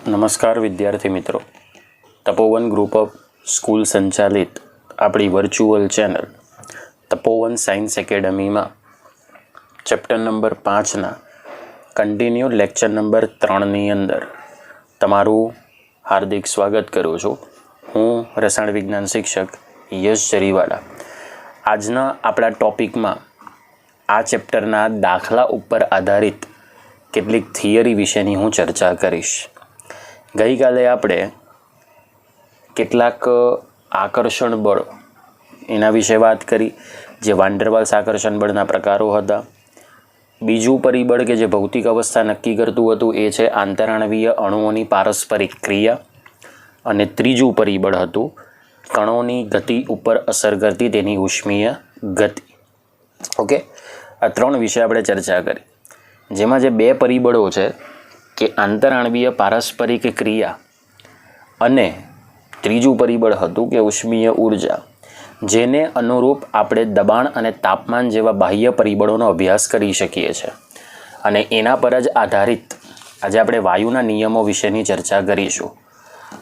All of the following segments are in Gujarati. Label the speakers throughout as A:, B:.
A: નમસ્કાર વિદ્યાર્થી મિત્રો, તપોવન ગ્રુપ ઓફ સ્કૂલ સંચાલિત આપણી વર્ચ્યુઅલ ચેનલ તપોવન સાયન્સ એકેડમીમાં ચેપ્ટર નંબર 5ના કન્ટિન્યુ લેક્ચર નંબર 3ની અંદર તમારું હાર્દિક સ્વાગત કરું છું. હું રસાયણ વિજ્ઞાન શિક્ષક યશ જરીવાલા. આજના આપણા ટૉપિકમાં આ ચેપ્ટરના દાખલા ઉપર આધારિત કેટલીક થિયરી વિશેની હું ચર્ચા કરીશ. ગઈકાલે આપણે કેટલાક આકર્ષણ બળ એના વિશે વાત કરી, જે વાન ડર વાલ્સ આકર્ષણ બળના પ્રકારો હતા. બીજું પરિબળ કે જે ભૌતિક અવસ્થા નક્કી કરતું હતું એ છે આંતરાણવીય અણુઓની પારસ્પરિક ક્રિયા, અને ત્રીજું પરિબળ હતું કણોની ગતિ ઉપર અસર કરતી તેની ઉષ્મીય ગતિ. ઓકે, આ ત્રણ વિશે આપણે ચર્ચા કરી, જેમાં જે બે પરિબળો છે કે આંતરાણવીય પારસ્પરિક ક્રિયા અને ત્રીજું પરિબળ હતું કે ઉષ્મીય ઉર્જા, જેને અનુરૂપ આપણે દબાણ અને તાપમાન જેવા બાહ્ય પરિબળોનો અભ્યાસ કરી શકીએ છીએ. અને એના પર જ આધારિત આજે આપણે વાયુના નિયમો વિશેની ચર્ચા કરીશું.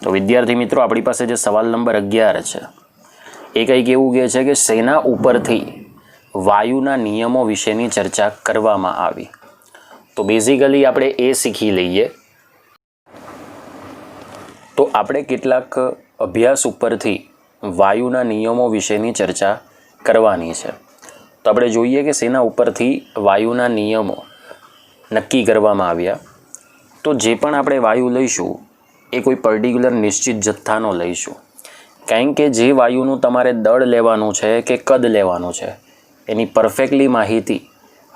A: તો વિદ્યાર્થી મિત્રો, આપણી પાસે જે સવાલ નંબર 11 છે એ કંઈક એવું કહે છે કે શેના ઉપરથી વાયુના નિયમો વિશેની ચર્ચા કરવામાં આવી. તો બેઝિકલી આપણે એ શીખી લઈએ તો આપણે કેટલાક અભ્યાસ ઉપરથી વાયુના નિયમો વિશેની ચર્ચા કરવાની છે. તો આપણે જોઈએ કે શેના ઉપરથી વાયુના નિયમો નક્કી કરવામાં આવ્યા. તો જે પણ આપણે વાયુ લઈશું એ કોઈ પર્ટિક્યુલર નિશ્ચિત જથ્થાનો લઈશું, કારણ કે જે વાયુનું તમારે દળ લેવાનું છે કે કદ લેવાનું છે એની પરફેક્ટલી માહિતી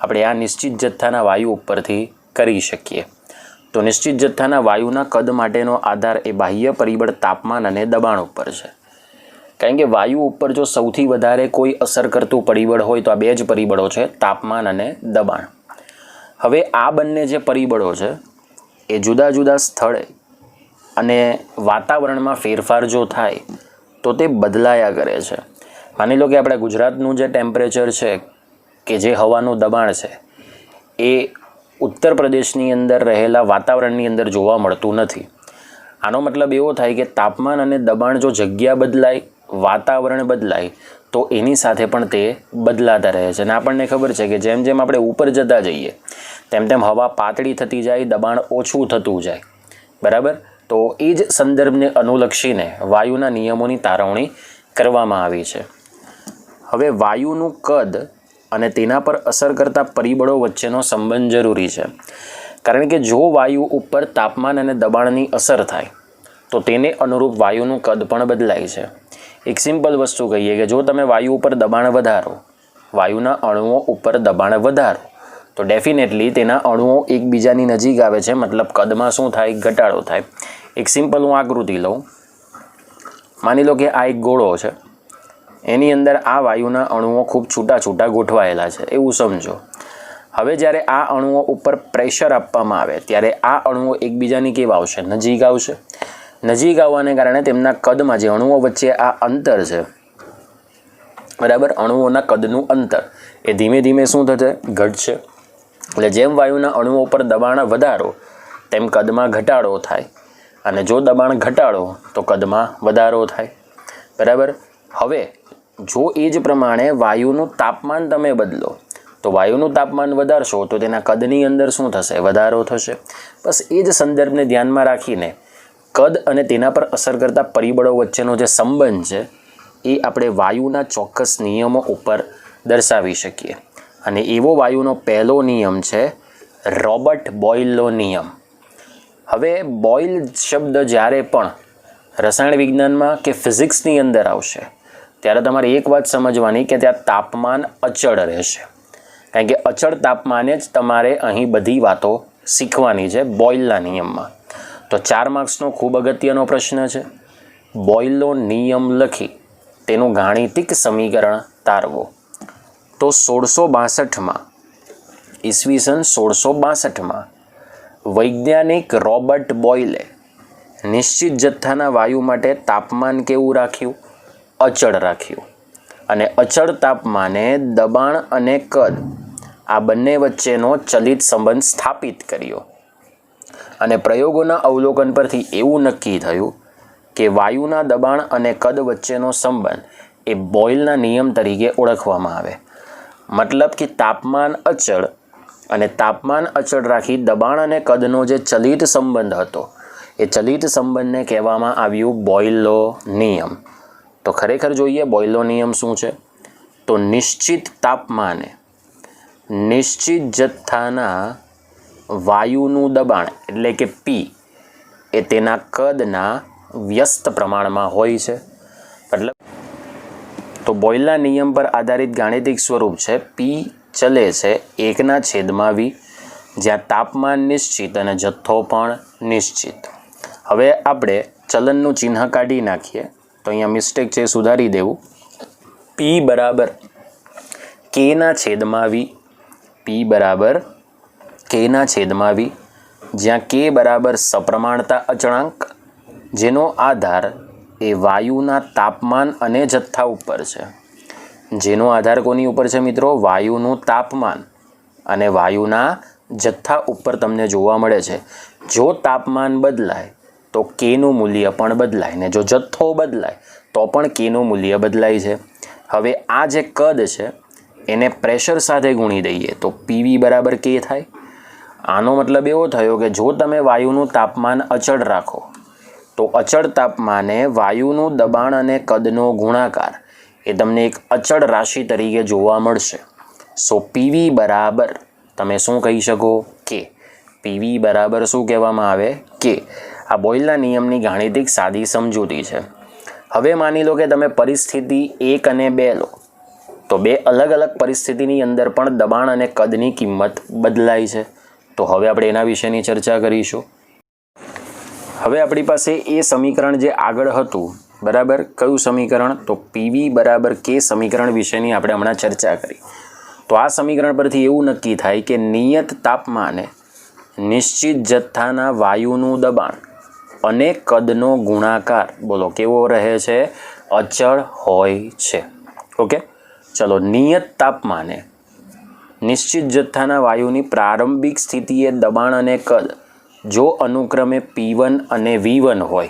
A: આપણે આ નિશ્ચિત જથ્થાના વાયુ ઉપરથી કરી શકીએ. તો નિશ્ચિત જથ્થાના વાયુના કદ માટેનો આધાર એ બાહ્ય પરિબળ તાપમાન અને દબાણ ઉપર છે. કારણ કે વાયુ ઉપર જો સૌથી વધારે કોઈ અસર કરતું પરિબળ હોય તો આ બે જ પરિબળો છે, તાપમાન અને દબાણ. હવે આ બંને જે પરિબળો છે એ જુદા જુદા સ્થળે અને વાતાવરણમાં ફેરફાર જો થાય તો તે બદલાયા કરે છે. માની લો કે આપણા ગુજરાતનું જે ટેમ્પરેચર છે કે જે હવાનું દબાણ છે એ ઉત્તર પ્રદેશની અંદર રહેલા વાતાવરણની અંદર જોવા મળતું નથી. આનો મતલબ એવો થાય કે તાપમાન અને દબાણ જો જગ્યા બદલાય, વાતાવરણ બદલાય તો એની સાથે પણ તે બદલાતા રહે છે. અને આપણને ખબર છે કે જેમ જેમ આપણે ઉપર જતા જઈએ તેમ તેમ હવા પાતળી થતી જાય, દબાણ ઓછું થતું જાય, બરાબર. તો એ જ સંદર્ભને અનુલક્ષીને વાયુના નિયમોની તારવણી કરવામાં આવી છે. હવે વાયુનું કદ અને તેના પર અસર કરતા પરિબળો વચ્ચેનો સંબંધ જરૂરી છે, કારણ કે જો વાયુ ઉપર તાપમાન અને દબાણની અસર થાય તો તેને અનુરૂપ વાયુનું કદ પણ બદલાય છે. એક સિમ્પલ વસ્તુ કહીએ કે જો તમે વાયુ ઉપર દબાણ વધારો, વાયુના અણુઓ ઉપર દબાણ વધારો તો ડેફિનેટલી તેના અણુઓ એકબીજાની નજીક આવે છે, મતલબ કદમાં શું થાય? ઘટાડો થાય. એક સિમ્પલ હું આકૃતિ લઉં. માની લો કે આ એક ગોળો છે, એની અંદર આ વાયુના અણુઓ ખૂબ છૂટા છૂટા ગોઠવાયેલા છે એવું સમજો. હવે જ્યારે આ અણુઓ ઉપર પ્રેશર આપવામાં આવે ત્યારે આ અણુઓ એકબીજાની કેવા આવશે? નજીક આવશે. નજીક આવવાને કારણે તેમના કદમાં જે અણુઓ વચ્ચે આ અંતર છે, બરાબર, અણુઓના કદનું અંતર એ ધીમે ધીમે શું થશે? ઘટશે. એટલે જેમ વાયુના અણુઓ ઉપર દબાણ વધારો તેમ કદમાં ઘટાડો થાય, અને જો દબાણ ઘટાડો તો કદમાં વધારો થાય, બરાબર. હવે જો એ જ પ્રમાણે વાયુનું તાપમાન તમે બદલો તો વાયુનું તાપમાન વધારશો તો તેના કદની અંદર શું થશે? વધારો થશે. બસ એ જ સંદર્ભને ધ્યાનમાં રાખીને કદ અને તેના પર અસર કરતા પરિબળો વચ્ચેનો જે સંબંધ છે એ આપણે વાયુના ચોક્કસ નિયમો ઉપર દર્શાવી શકીએ. અને એવો વાયુનો પહેલો નિયમ છે રોબર્ટ બોયલનો નિયમ. હવે બોયલ શબ્દ જ્યારે પણ રસાયણ વિજ્ઞાનમાં કે ફિઝિક્સની અંદર આવશે ત્યારે તમારે એક વાત સમજવાની કે ત્યાં તાપમાન અચળ રહેશે, કારણ કે અચળ તાપમાને જ તમારે અહીં બધી વાતો શીખવાની છે બોયલના નિયમમાં. તો 4 માર્ક્સનો ખૂબ અગત્યનો પ્રશ્ન છે. બોયલનો નિયમ લખી તેનું ગાણિતિક સમીકરણ તારવો. તો 1662માં ઈસવીસન 1662માં વૈજ્ઞાનિક રોબર્ટ બોયલે નિશ્ચિત જથ્થાના વાયુ માટે તાપમાન કેવું રાખ્યું? અચળ રાખ્યું. અને અચળ તાપમાને દબાણ અને કદ આ બંને વચ્ચેનો ચલિત સંબંધ સ્થાપિત કર્યો. અને પ્રયોગોના અવલોકન પરથી એવું નક્કી થયું કે વાયુના દબાણ અને કદ વચ્ચેનો સંબંધ એ બોયલના નિયમ તરીકે ઓળખવામાં આવે. મતલબ કે તાપમાન અચળ અને તાપમાન અચળ રાખી દબાણ અને કદનો જે ચલિત સંબંધ હતો એ ચલિત સંબંધને કહેવામાં આવ્યું બોયલનો નિયમ. તો ખરેખર જોઈએ બોયલનો નિયમ શું છે. તો નિશ્ચિત તાપમાને નિશ્ચિત જથ્થાના વાયુનું દબાણ એટલે કે પી એ તેના કદના વ્યસ્ત પ્રમાણમાં હોય છે. મતલબ તો બોયલના નિયમ પર આધારિત ગાણિતિક સ્વરૂપ છે પી ચલે છે 1/v, જ્યાં તાપમાન નિશ્ચિત અને જથ્થો પણ નિશ્ચિત. હવે આપણે ચલનનું ચિહ્ન કાઢી નાખીએ તો અહીંયા મિસ્ટેક છે સુધારી દેવું. પી બરાબર k/v, પી બરાબર k/v, જ્યાં k બરાબર સપ્રમાણતા અચળાંક જેનો આધાર એ વાયુના તાપમાન અને જથ્થા ઉપર છે. જેનો આધાર કોની ઉપર છે મિત્રો? વાયુનું તાપમાન અને વાયુના જથ્થા ઉપર તમને જોવા મળે છે. જો તાપમાન બદલાય તો કેનું મૂલ્ય પણ બદલાય ને જો જથ્થો બદલાય તો પણ કેનું મૂલ્ય બદલાય છે. હવે આ જે કદ છે એને પ્રેશર સાથે ગુણી દઈએ તો પીવી બરાબર કે થાય. આનો મતલબ એવો થયો કે જો તમે વાયુનું તાપમાન અચળ રાખો તો અચળ તાપમાને વાયુનું દબાણ અને કદનો ગુણાકાર એ તમને એક અચળ રાશિ તરીકે જોવા મળશે. સો પીવી બરાબર તમે શું કહી શકો? કે. પીવી બરાબર શું કહેવામાં આવે? કે. આ બોયલના નિયમની ગાણિતિક સાદી સમજૂતી છે. હવે માની લો કે તમે પરિસ્થિતિ 1 અને 2 લો તો બે અલગ અલગ પરિસ્થિતિની અંદર પણ દબાણ અને કદની કિંમત બદલાય છે. તો હવે આપણે એના વિશેની ચર્ચા કરીશું. હવે આપણી પાસે એ સમીકરણ જે આગળ હતું બરાબર, કયું સમીકરણ? તો પીવી બરાબર કે સમીકરણ વિશેની આપણે હમણાં ચર્ચા કરી. તો આ સમીકરણ પરથી એવું નક્કી થાય કે નિયત તાપમાને નિશ્ચિત જથ્થાના વાયુનું દબાણ અને કદનો ગુણાકાર બોલો કેવો રહે છે? અચળ હોય છે. ઓકે, ચલો. નિયત તાપમાને નિશ્ચિત જથ્થાના વાયુની પ્રારંભિક સ્થિતિએ દબાણ અને કદ જો અનુક્રમે P1 અને V1 હોય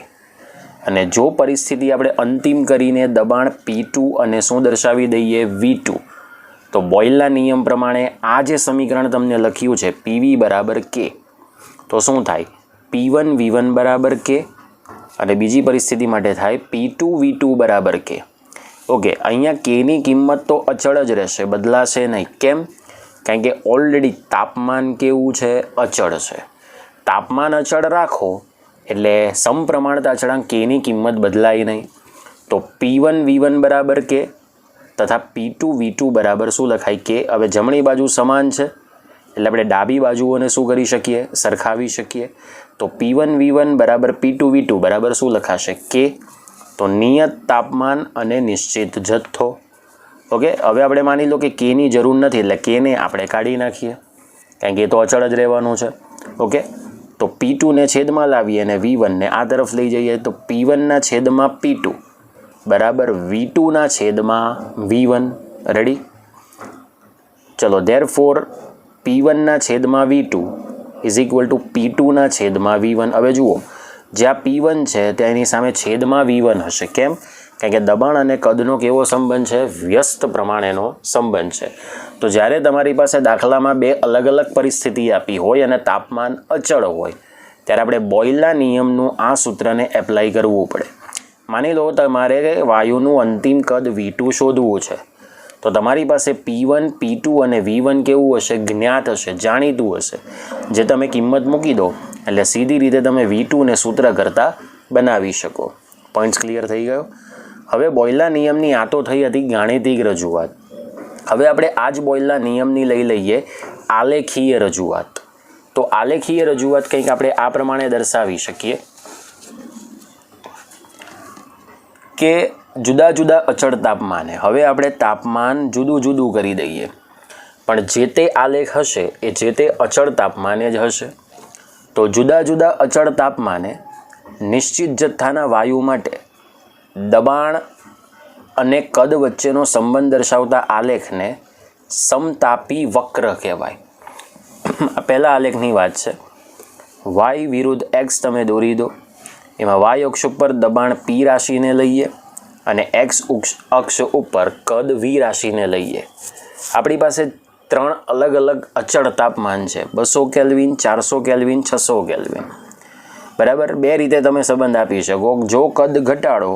A: અને જો પરિસ્થિતિ આપણે અંતિમ કરીને દબાણ P2 અને શું દર્શાવી દઈએ? V2, તો બોયલના નિયમ પ્રમાણે આ જે સમીકરણ તમને લખ્યું છે PV બરાબર K, તો શું થાય? P1 V1 બરાબર K અને બીજી પરિસ્થિતિ માટે થાય P2 V2 બરાબર K. ઓકે, અહીંયા Kની કિંમત તો અચળ જ રહેશે, બદલાશે નહીં. કેમ? કારણ કે ઓલરેડી તાપમાન કેવું છે? અચળ છે. તાપમાન અચળ રાખો એટલે સમપ્રમાણતા અચળાંક કેની કિંમત બદલાય નહીં. તો P1 V1 બરાબર કે તથા P2 V2 બરાબર શું લખાય? કે. હવે જમણી બાજુ સમાન છે એટલે આપણે ડાબી બાજુઓને શું કરી શકીએ? સરખાવી શકીએ. તો P1 V1 બરાબર P2 V2 બરાબર શું લખાશે? કે. તો નિયત તાપમાન અને નિશ્ચિત જથ્થો. ઓકે, હવે આપણે માની લો કે કેની જરૂર નથી એટલે કેને આપણે કાઢી નાખીએ કારણ કે એ તો અચળ જ રહેવાનું છે. ઓકે, તો P2 ને છેદમાં લાવીએ અને V1 ને આ તરફ લઈ જઈએ તો P1 ના છેદમાં P2 બરાબર V2 ના છેદમાં V1. રેડી? ચલો, ધેરફોર P1 ના છેદમાં V2 is equal two P2 ના છેદમાં V1. હવે જુઓ, જ્યાં P1 છે ત્યાં એની સામે છેદમાં V1 હશે. કેમ? કારણ કે દબાણ અને કદનો કેવો સંબંધ છે? વ્યસ્ત પ્રમાણેનો સંબંધ છે. તો જ્યારે તમારી પાસે દાખલામાં બે અલગ અલગ પરિસ્થિતિ આપી હોય અને તાપમાન અચળ હોય ત્યારે આપણે બોયલના નિયમનું આ સૂત્રને એપ્લાય કરવું પડે. માની લો તમારે વાયુનું અંતિમ કદ V2 શોધવું છે તો તમારી પાસે P1 P2 અને V1 કેવું હશે? જ્ઞાત હશે, જાણીતું હશે. જે તમે કિંમત મૂકી દો એટલે સીધી રીતે તમે V2 ને સૂત્ર કરતાં બનાવી શકો. પોઈન્ટ્સ ક્લિયર થઈ ગયો? હવે બોયલના નિયમની આ તો થઈ હતી ગાણિતિક રજૂઆત. હવે આપણે આ જ બોયલના નિયમની લઈ લઈએ આલેખીય રજૂઆત. તો આલેખીય રજૂઆત કંઈક આપણે આ પ્રમાણે દર્શાવી શકીએ કે જુદા જુદા અચળ તાપમાને હવે આપણે તાપમાન જુદું જુદું કરી દઈએ પણ જે તે આલેખ હશે એ જે તે અચળ તાપમાને જ હશે. તો જુદા જુદા અચળ તાપમાને નિશ્ચિત જથ્થાના વાયુ માટે દબાણ અને કદ વચ્ચેનો સંબંધ દર્શાવતા આલેખને સમતાપી વક્ર કહેવાય. આ પહેલા આલેખની વાત છે. વાય વિરુદ્ધ એક્સ તમે દોરી દો. એમાં વાય અક્ષ ઉપર દબાણ પી રાશિને લઈએ અને એક્સ અક્ષ ઉપર કદ વી રાશિને લઈએ. આપણી પાસે 3 અલગ અલગ અચળ તાપમાન છે, 200 કેલ્વિન, 400 કેલ્વિન, 600 કેલ્વિન. બરાબર. 2 રીતે તમે સંબંધ આપી શકો. જો કદ ઘટાડો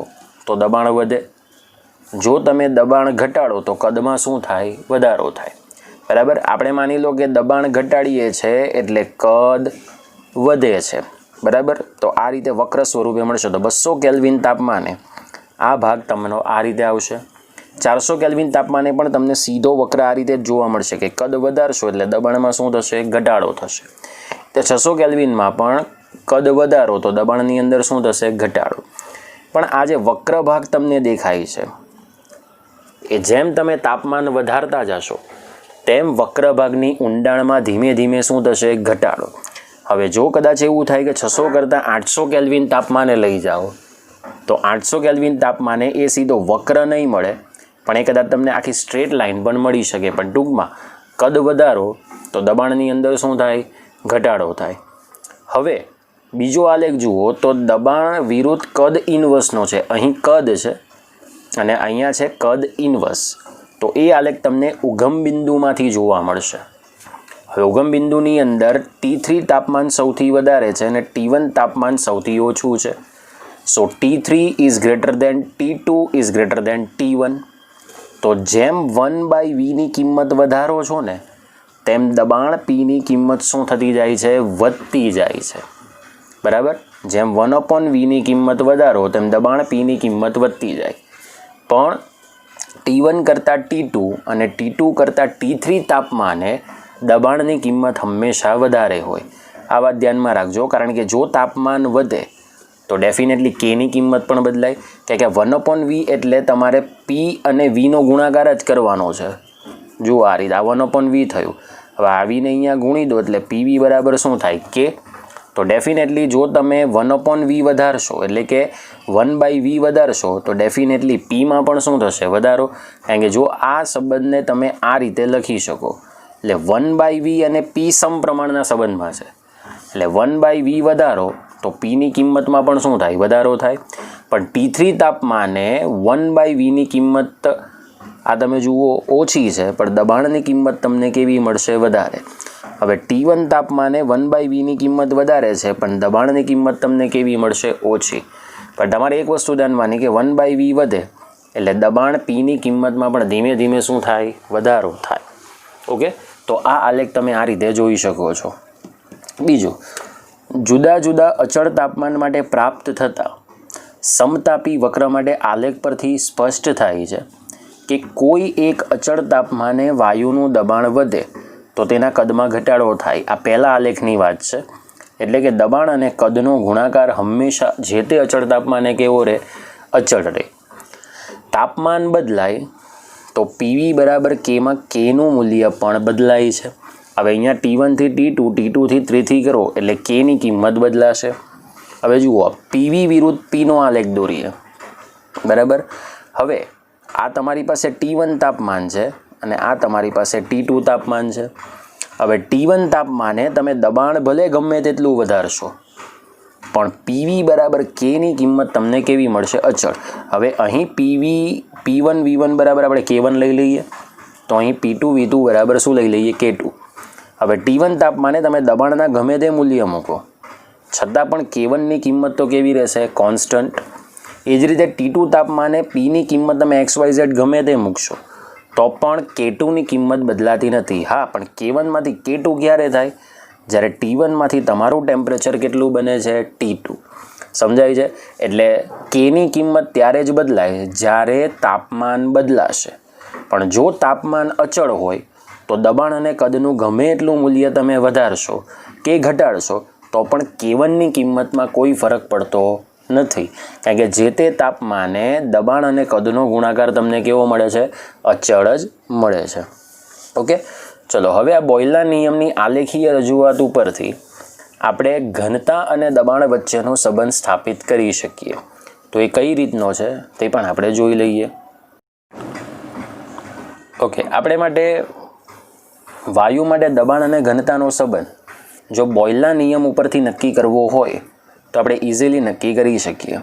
A: તો દબાણ વધે, જો તમે દબાણ ઘટાડો તો કદમાં શું થાય? વધારો થાય. બરાબર. આપણે માની લો કે દબાણ ઘટાડીએ છે એટલે કદ વધે છે. બરાબર. તો આ રીતે વક્ર સ્વરૂપે મળશે. તો 200 કેલ્વિન તાપમાને આ ભાગ તમને આ રીતે આવશે. 400 કેલ્વિન તાપમાને પણ તમને સીધો વક્ર આ રીતે જોવા મળશે કે કદ વધારશો એટલે દબાણમાં શું થશે? ઘટાડો થશે. તો 600 કેલ્વિનમાં પણ કદ વધારો તો દબાણની અંદર શું થશે? ઘટાડો. પણ આ જે વક્ર ભાગ તમને દેખાય છે એ જેમ તમે તાપમાન વધારતા જશો તેમ વક્ર ભાગની ઊંડાણમાં ધીમે ધીમે શું થશે? ઘટાડો. હવે જો કદાચ એવું થાય કે 600 કરતાં 800 કેલ્વિન તાપમાને લઈ જાઓ તો 800 કેલ્વિન તાપમાને એ સીધો વક્ર નહીં મળે, પણ એ કદાચ તમને આખી સ્ટ્રેટ લાઇન પણ મળી શકે. પણ ટૂંકમાં કદ વધારો તો દબાણની અંદર શું થાય? ઘટાડો થાય. હવે બીજો આલેખ જુઓ તો દબાણ વિરુદ્ધ કદ ઇન્વર્સનો છે. અહીં કદ છે અને અહીંયા છે કદ ઇન્વર્સ. તો એ આલેખ તમને ઉગમ બિંદુમાંથી જોવા મળશે. હવે ઉગમ બિંદુની અંદર T3 તાપમાન સૌથી વધારે છે અને T1 તાપમાન સૌથી ઓછું છે. સો T3 is greater than T2 is greater than T1. તો જેમ 1/v ની કિંમત વધારો છો ને તેમ દબાણ Pની કિંમત શું થતી જાય છે? વધતી જાય છે. બરાબર. જેમ 1/v ની કિંમત વધારો તેમ દબાણ Pની કિંમત વધતી જાય. પણ T1 કરતાં T2 અને T2 કરતાં T3 તાપમાને દબાણની કિંમત હંમેશા વધારે હોય. આ વાત ધ્યાનમાં રાખજો, કારણ કે જો તાપમાન વધે તો ડેફિનેટલી Kની કિંમત પણ બદલાય. કે 1/v એટલે તમારે P અને Vનો ગુણાકાર જ કરવાનો છે. જુઓ આ રીતે આ 1/v થયું. હવે આ Vને અહીંયા ગુણી દો એટલે PV બરાબર શું થાય? K. તો ડેફિનેટલી જો તમે 1/v વધારશો એટલે કે 1/v વધારશો તો ડેફિનેટલી Pમાં પણ શું થશે? વધારો. કારણ કે જો આ સંબંધને તમે આ રીતે લખી શકો એટલે 1/v અને P સમપ્રમાણના સંબંધમાં છે. એટલે 1/v વધારો તો Pની કિંમતમાં પણ શું થાય? વધારો થાય. પણ T3 તાપમાને 1/v ની કિંમત આ તમે જુઓ ઓછી છે, પણ દબાણની કિંમત તમને કેવી મળશે? વધારે. હવે T1 તાપમાને 1/v ની કિંમત વધારે છે, પણ દબાણની કિંમત તમને કેવી મળશે? ઓછી. પણ તમારે એક વસ્તુ ધ્યાનવાની કે 1/v વધે એટલે દબાણ Pની કિંમતમાં પણ ધીમે ધીમે શું થાય? વધારો થાય. ઓકે. તો આ આલેખ તમે આ રીતે જોઈ શકો છો. બીજું, જુદા જુદા અચળ તાપમાન માટે પ્રાપ્ત થતા સમતાપી વક્ર માટે આલેખ પરથી સ્પષ્ટ થાય છે કે કોઈ એક અચળ તાપમાને વાયુનું દબાણ વધે તો તેના કદમાં ઘટાડો થાય. આ પહેલા આલેખની વાત છે. એટલે કે દબાણ અને કદનો ગુણાકાર હંમેશા જે તે અચળ તાપમાને કેવો રહે? અચળ રહે. તાપમાન બદલાય તો PV બરાબર Kમાં Kનું મૂલ્ય પણ બદલાય છે. હવે અહીંયા T1 થી T2, T2 થી T3 કરો એટલે Kની કિંમત બદલાશે. હવે જુઓ PV વિરુદ્ધ Pનો આલેખ દોરીએ. બરાબર. હવે આ તમારી પાસે T1 તાપમાન છે અને આ તમારી પાસે T2 તાપમાન છે. હવે T1 તાપમાને તમે દબાણ ભલે ગમે તેટલું વધારશો પણ PV બરાબર Kની કિંમત તમને કેવી મળશે? અચળ. હવે અહીં P1 V1 બરાબર આપણે K1 લઈ લઈએ તો અહીં P2 V2 બરાબર શું લઈ લઈએ? K2. હવે T1 તાપમાને તમે દબાણના ગમે તે મૂલ્ય મૂકો છતાં પણ K1ની કિંમત તો કેવી રહેશે? કોન્સ્ટન્ટ. એ જ રીતે T2 તાપમાને Pની કિંમત તમે XYZ ગમે તે મૂકશો તો પણ K2ની કિંમત બદલાતી નથી. હા, પણ K1માંથી K2 ક્યારે થાય? જ્યારે T1માંથી તમારું ટેમ્પરેચર કેટલું બને છે? T2. સમજાય છે? એટલે Kની કિંમત ત્યારે જ બદલાય જ્યારે તાપમાન બદલાશે. પણ જો તાપમાન અચળ હોય તો દબાણ અને કદનું ગમે એટલું મૂલ્ય તમે વધારશો કે ઘટાડશો તો પણ K1ની કિંમતમાં કોઈ ફરક પડતો નથી. કારણ કે જે તે તાપમાને દબાણ અને કદનો ગુણાકાર તમને કેવો મળે છે? અચળ જ મળે છે. ઓકે. ચલો હવે આ બોયલના નિયમની આલેખીય રજૂઆત ઉપરથી આપણે ઘનતા અને દબાણ વચ્ચેનો સંબંધ સ્થાપિત કરી શકીએ. તો એ કઈ રીતનો છે તે પણ આપણે જોઈ લઈએ. ઓકે. આપણે માટે વાયુ માટે દબાણ અને ઘનતાનો સંબંધ જો બોયલના નિયમ ઉપરથી નક્કી કરવો હોય તો આપણે ઇઝીલી નક્કી કરી શકીએ.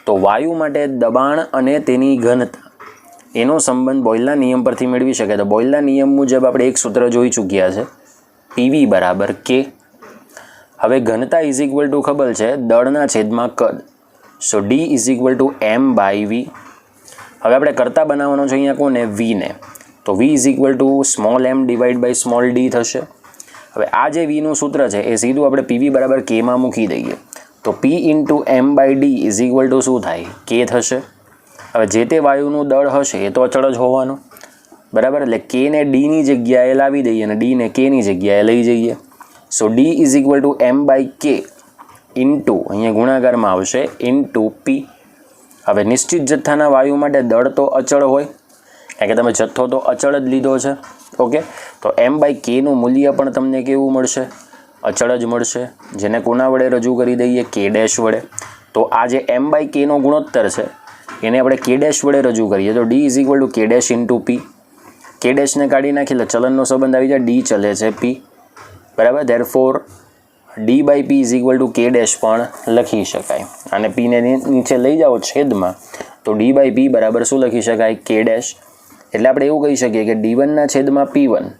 A: તો વાયુ માટે દબાણ અને તેની ઘનતા એનો સંબંધ બોયલના નિયમ પરથી મેળવી શકાય. તો બોયલના નિયમ મુજબ આપણે એક સૂત્ર જોઈ ચૂક્યા છે, પીવી બરાબર કે. હવે ઘનતા ઇઝ ઇક્વલ ટુ ખબર છે દળના છેદમાં કદ. So D is equal to M by V. હવે આપણે કરતા બનાવવાનો છે અહીંયા કોને? વીને. તો V is equal to small M divide by small D થશે. હવે આ જે વીનું સૂત્ર છે એ સીધું આપણે પીવી બરાબર કેમાં મૂકી દઈએ. તો P into M by D is equal to શું થાય? કે થશે. હવે જે તે વાયુનું દળ હશે એ તો અચળ જ હોવાનું, બરાબર. એટલે કેને ડીની જગ્યાએ લાવી દઈએ અને ડીને કેની જગ્યાએ લઈ જઈએ. So D is equal to M by K into, અહીંયા ગુણાકારમાં આવશે, ઇન્ટુ પી. હવે નિશ્ચિત જથ્થાના વાયુ માટે દળ તો અચળ હોય, કારણ કે તમે જથ્થો તો અચળ જ લીધો છે. ઓકે, તો એમ બાય કેનું મૂલ્ય પણ તમને કેવું મળશે? અચળ જ મળશે. જેને કોના વડે રજૂ કરી દઈએ? કે ડેશ વડે. તો આ જે એમ બાય કેનો ગુણોત્તર છે એને આપણે કે ડેશ વડે રજૂ કરીએ તો D is equal to K dash into પી. કે ડેશને કાઢી નાખી એટલે ચલનનો સંબંધ આવી જાય, ડી ચલે છે પી, બરાબર. Therefore D by P is equal to K dash પણ લખી શકાય. અને પીને નીચે લઈ જાઓ છેદમાં તો ડી બાય પી બરાબર શું લખી શકાય? કે ડેશ. એટલે આપણે એવું કહી શકીએ કે D1ના છેદમાં P1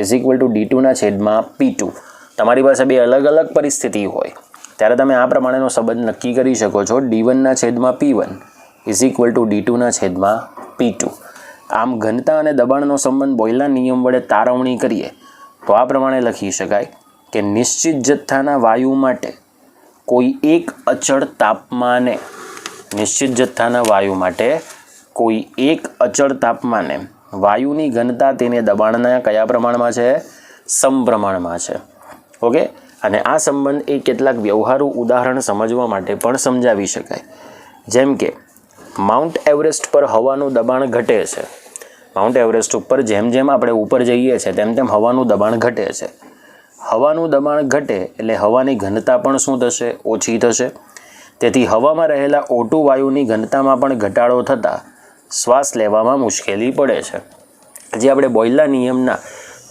A: ઇઝ ઇક્વલ ટુ D2ના છેદમાં P2. તમારી પાસે બે અલગ અલગ પરિસ્થિતિ હોય ત્યારે તમે આ પ્રમાણેનો સંબંધ નક્કી કરી શકો છો. D1ના છેદમાં P1 ઇઝ ઇક્વલ ટુ D2ના છેદમાં P2. આમ ઘનતા અને દબાણનો સંબંધ બોયલના નિયમ વડે તારવણી કરીએ તો આ પ્રમાણે લખી શકાય કે નિશ્ચિત જથ્થાના વાયુ માટે કોઈ એક અચળ તાપમાને, નિશ્ચિત જથ્થાના વાયુ માટે કોઈ એક અચળ તાપમાને વાયુની ઘનતા તેને દબાણના કયા પ્રમાણમાં છે? સમપ્રમાણમાં છે. ઓકે, અને આ સંબંધ એ કેટલાક વ્યવહારુ ઉદાહરણ સમજવા માટે પણ સમજાવી શકાય. જેમ કે માઉન્ટ એવરેસ્ટ પર હવાનું દબાણ ઘટે છે. માઉન્ટ એવરેસ્ટ ઉપર જેમ જેમ આપણે ઉપર જઈએ છીએ તેમ તેમ હવાનું દબાણ ઘટે છે. હવાનું દબાણ ઘટે એટલે હવાની ઘનતા પણ શું થશે? ઓછી થશે. તેથી હવામાં રહેલા O2 વાયુની ઘનતામાં પણ ઘટાડો થતાં શ્વાસ લેવામાં મુશ્કેલી પડે છે. જે આપણે બોયલના નિયમના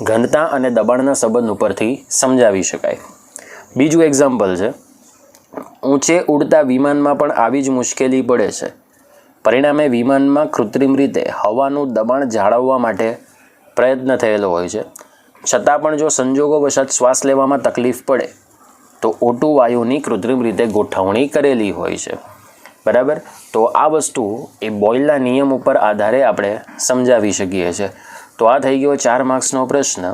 A: ઘનતા અને દબાણના સંબંધ ઉપરથી સમજાવી શકાય. બીજું એક્ઝામ્પલ છે, ઊંચે ઉડતા વિમાનમાં પણ આવી જ મુશ્કેલી પડે છે. પરિણામે વિમાનમાં કૃત્રિમ રીતે હવાનું દબાણ જાળવવા માટે પ્રયત્ન થયેલો હોય છે. છતાં પણ જો સંજોગો વશાત શ્વાસ લેવામાં તકલીફ પડે તો O2 વાયુની કૃત્રિમ રીતે ગોઠવણી કરેલી હોય છે, બરાબર. તો આ વસ્તુ એ બોયલના નિયમ ઉપર આધારે આપણે સમજાવી શકીએ છીએ. તો આ થઈ ગયો 4 માર્ક્સનો પ્રશ્ન.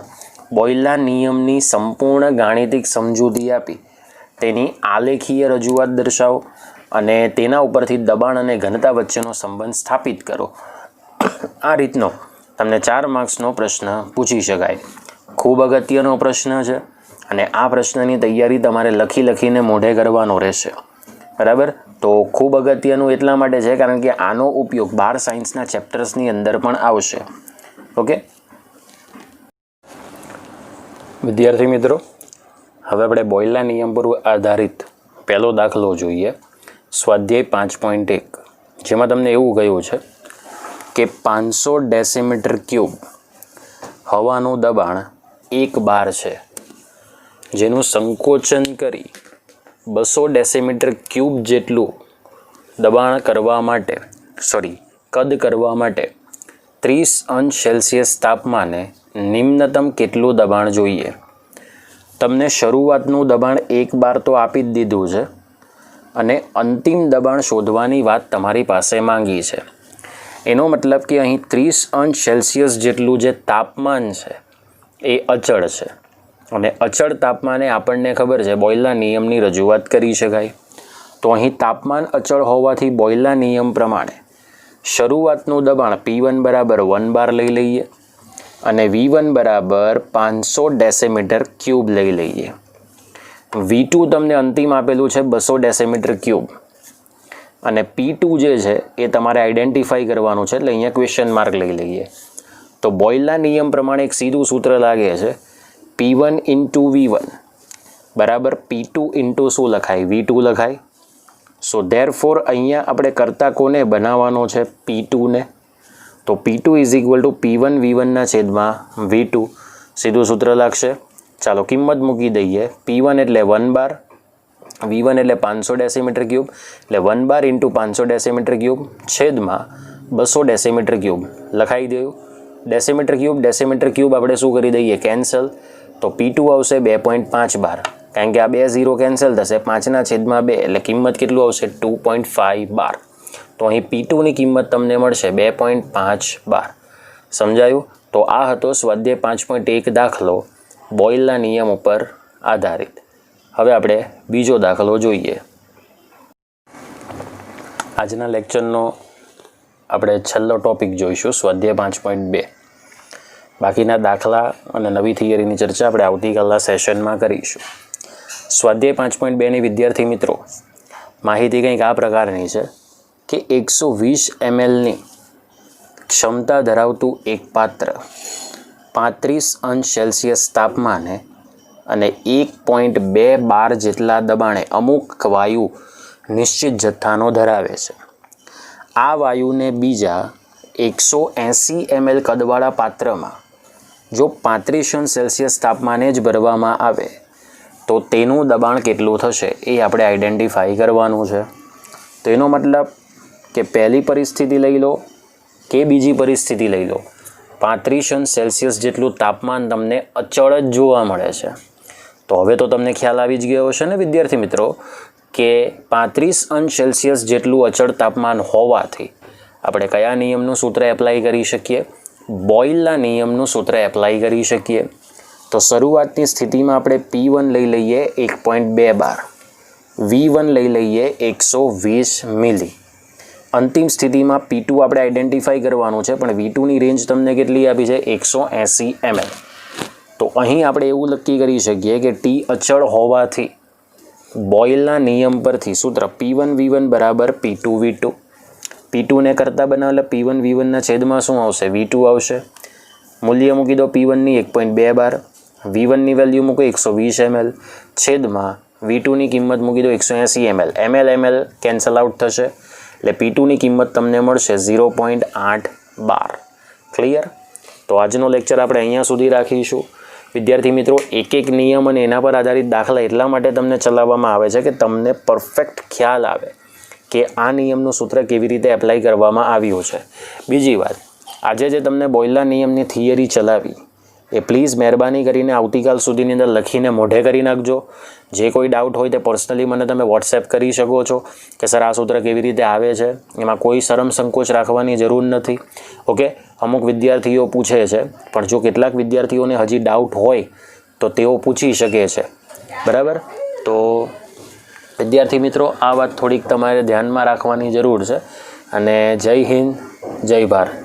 A: બોયલના નિયમની સંપૂર્ણ ગાણિતિક સમજૂતી આપી તેની આલેખીય રજૂઆત દર્શાવો અને તેના ઉપરથી દબાણ અને ઘનતા વચ્ચેનો સંબંધ સ્થાપિત કરો. આ રીતનો તમને 4 માર્ક્સનો પ્રશ્ન પૂછી શકાય. ખૂબ અગત્યનો પ્રશ્ન છે અને આ પ્રશ્નની તૈયારી તમારે લખીને મોઢે કરવાનો રહેશે, બરાબર. તો ખૂબ અગત્યનું એટલા માટે છે કારણ કે આનો ઉપયોગ 12 સાયન્સના ચેપ્ટર્સની અંદર પણ આવશે. ઓકે વિદ્યાર્થી મિત્રો, હવે આપણે બોયલના નિયમ પર આધારિત પહેલો દાખલો જોઈએ, સ્વાધ્યાય 5.1, જેમાં તમને એવું કહ્યું છે કે 500 ડેસીમીટર ક્યુબ હવાનું દબાણ 1 બાર છે, જેનું સંકોચન કરી 200 ડેસીમીટર ક્યુબ જેટલું દબાણ કરવા માટે કદ કરવા માટે 30 અંશ સેલ્સિયસ તાપમાને નિમ્નતમ કેટલું દબાણ જોઈએ. તમને શરૂઆતનું દબાણ 1 બાર તો આપી જ દીધું છે અને અંતિમ દબાણ શોધવાની વાત તમારી પાસે માંગી છે. એનો મતલબ કે અહીં 30 અંશ સેલ્સિયસ જેટલું જે તાપમાન છે એ અચળ છે અને અચળ તાપમાને આપણને ખબર છે બોયલના નિયમની રજૂઆત કરી શકાય. તો અહીં તાપમાન અચળ હોવાથી બોયલના નિયમ પ્રમાણે શરૂઆતનું દબાણ P1 બરાબર 1 બાર લઈ લઈએ અને V1 બરાબર 500 ડેસીમીટર ક્યુબ લઈ લઈએ. V2 તમને અંતિમ આપેલું છે 200 ડેસીમીટર ક્યુબ અને P2 જે છે એ તમારે આઈડેન્ટિફાઈ કરવાનું છે, એટલે અહીંયા ક્વેશ્ચન માર્ક લઈ લઈએ. તો બોયલના નિયમ પ્રમાણે એક સીધું સૂત્ર લાગે છે, P1 ઇન્ટુ V1 બરાબર P2 ઇન્ટુ શું લખાય? V2 લખાય. સો ધેરફોર અહીંયા આપણે કરતા કોને બનાવવાનો છે? P2 ને. તો P2 is equal two P1 V1ના છેદમાં V2, સીધું સૂત્ર લાગશે. ચાલો કિંમત મૂકી દઈએ. P1 એટલે 1 બાર, V1 એટલે 500 ડેસીમીટર ક્યુબ, એટલે 1 બાર ઇન્ટુ 500 ડેસીમીટર ક્યુબ છેદમાં 200 ડેસીમીટર ક્યુબ લખાઈ દઉં. ડેસીમીટર ક્યુબ આપણે શું કરી દઈએ? કેન્સલ. તો P2 આવશે 2.5 બાર, કારણ કે આ 2 0 કેન્સલ થશે, 5/2 એટલે કિંમત કેટલું આવશે? 2.5 બાર. તો અહીં P2ની કિંમત તમને મળશે 2.5 બાર. સમજાયું? તો આ હતો સ્વાધ્યાય 5.1 દાખલો બોયલના નિયમ ઉપર આધારિત. હવે આપણે બીજો દાખલો જોઈએ. આજના લેક્ચરનો આપણે છેલ્લો ટોપિક જોઈશું, સ્વાધ્યાય 5.2. બાકીના દાખલા અને નવી થિયરીની ચર્ચા આપણે આવતીકાલના સેશનમાં કરીશું. સ્વાધ્યાય 5.2ની વિદ્યાર્થી મિત્રો માહિતી કંઈક આ પ્રકારની છે કે 120 mlની ક્ષમતા ધરાવતું એક પાત્ર 35°C તાપમાને અને 1.2 બાર જેટલા દબાણે અમુક વાયુ નિશ્ચિત જથ્થાનો ધરાવે છે. આ વાયુને બીજા 180 ml કદવાળા પાત્રમાં જો 35°C તાપમાને જ ભરવામાં આવે તો તેનું દબાણ કેટલું થશે એ આપણે આઈડેન્ટિફાઈ કરવાનું છે. તો એનો મતલબ કે પહેલી પરિસ્થિતિ લઈ લો કે બીજી પરિસ્થિતિ લઈ લો, 35°C જેટલું તાપમાન તમને અચળ જ જોવા મળે છે. તો હવે તો તમને ખ્યાલ આવી જ ગયો હશે ને વિદ્યાર્થી મિત્રો કે 35°C જેટલું અચળ તાપમાન હોવાથી આપણે કયા નિયમનું સૂત્ર એપ્લાય કરી શકીએ? બોયલના નિયમનું સૂત્ર એપ્લાય કરી શકીએ. તો શરૂઆતની સ્થિતિમાં આપણે P1 લઈ લઈએ 1.2 બાર, V1 લઈ લઈએ 120 મિલી. અંતિમ સ્થિતિમાં P2 આપણે આઈડેન્ટિફાઈ કરવાનું છે, પણ V2ની રેન્જ તમને કેટલી આપી છે? 180 ml. તો અહીં આપણે એવું નક્કી કરી શકીએ કે T અચળ હોવાથી બોયલના નિયમ પરથી સૂત્ર P1 V1 બરાબર P2 V2. P2ને કરતાં બનાવેલા P1 V1ના છેદમાં શું આવશે? V2 આવશે. મૂલ્ય મૂકી દો P1ની 1.2 બાર, V1ની વેલ્યુ મૂકો 120 ml છેદમાં V2ની કિંમત મૂકી દો 180 ml. ml કેન્સલ આઉટ થશે એટલે P2ની કિંમત તમને મળશે 0.8 બાર. ક્લિયર? તો આજનો લેક્ચર આપણે અહીંયા સુધી રાખીશું. વિદ્યાર્થી મિત્રો એક એક નિયમ અને એના પર આધારિત દાખલા એટલા માટે તમને ચલાવવામાં આવે છે કે તમને પરફેક્ટ ખ્યાલ આવે કે આ નિયમનું સૂત્ર કેવી રીતે એપ્લાય કરવામાં આવ્યું છે. બીજી વાત, આજે જે તમને બોયલના નિયમની થિયરી ચલાવી એ પ્લીઝ મહેરબાની કરીને આવતીકાલ સુધીની અંદર લખીને મોઢે કરી નાખજો. જે કોઈ ડાઉટ હોય તે પર્સનલી મને તમે વોટ્સએપ કરી શકો છો કે સર આ સૂત્ર કેવી રીતે આવે છે. એમાં કોઈ શરમ સંકોચ રાખવાની જરૂર નથી. ઓકે, અમુક વિદ્યાર્થીઓ પૂછે છે, પણ જો કેટલાક વિદ્યાર્થીઓને હજી ડાઉટ હોય તો તેઓ પૂછી શકે છે. બરાબર? તો વિદ્યાર્થી મિત્રો આ વાત થોડીક તમારે ધ્યાનમાં રાખવાની જરૂર છે. અને જય હિન્દ, જય ભારત.